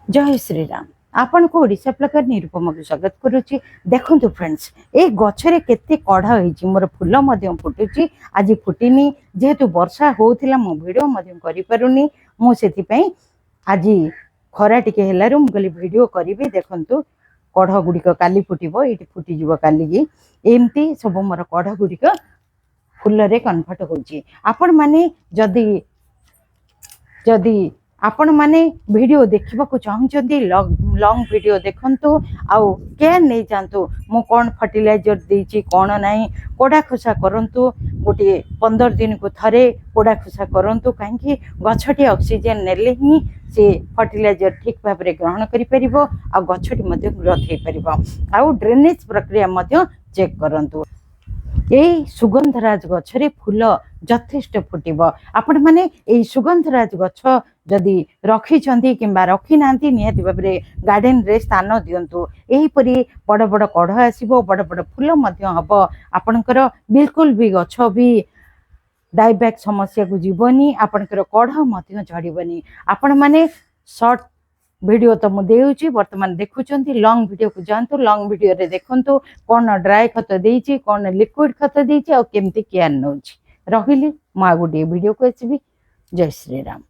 जय श्री राम। आपण को ओडिशा प्लकर निरुपम को स्वागत करुच्ची। देखंतु फ्रेंड्स, ए गछरे केते कढ़ा होईची, मोर फूल मध्य फुटुची। आज फुटिनी जेहेतु वर्षा होउथिला मो वीडियो मध्य करि पारुनी। मो सेति पई आज खरा टिके हेलारु मु कहली वीडियो करिवि। देखंतु कढ़ गुडिक काली फुटिबो, एटी फुटी जिवो काली की। एमती सब मोर कढ़ गुडिक फूल रे कन्वर्ट होउची। आपण माने जदी जदी आपण माने वीडियो देखा चाहते लॉन्ग वीडियो देखंतु आउ केयर नहीं जातु। मु कौन फर्टिलाइजर देची कौन नहीं, कोड़ा खोसा करंतु। गोटे 15 दिन को थरे कोड़ा खोसा करंतु, कहीं गछटी ऑक्सीजन नेले ही से फर्टिलाइजर ठीक भाव में ग्रहण करि परिबो आ गछटी मध्ये ग्रोथ हे परिबो। आउ ड्रेनेज प्रक्रिया मध्ये चेक करंतु। यही सुगंधराज गछरे फूल यथेष्ट फुटिब। आपण माने एई सुगंधराज गछ जदि रखी किंबा रखी नांती निहाती भाव में गार्डन रे स्थान दियंतु। एही परी बड़ बड़ कढ़ आसीबो, बड़ बड़ फूल मध्य हबो। आपणकर बिल्कुल भी गछ भी डाइबैक समस्या को जीवनी, आपणकर कढ़ मध्य झड़ीबनी। आपण माने शॉर्ट वीडियो तो मु देउची, वर्तमान देखुचंती लॉन्ग वीडियो को जानतु। लॉन्ग वीडियो रे देखंतु कोन ड्राई खत देइची, कोन लिक्विड खत देइची, और केमती केयर नउची। रहिली मा गुडी वीडियो को आसीबी। जय श्री राम।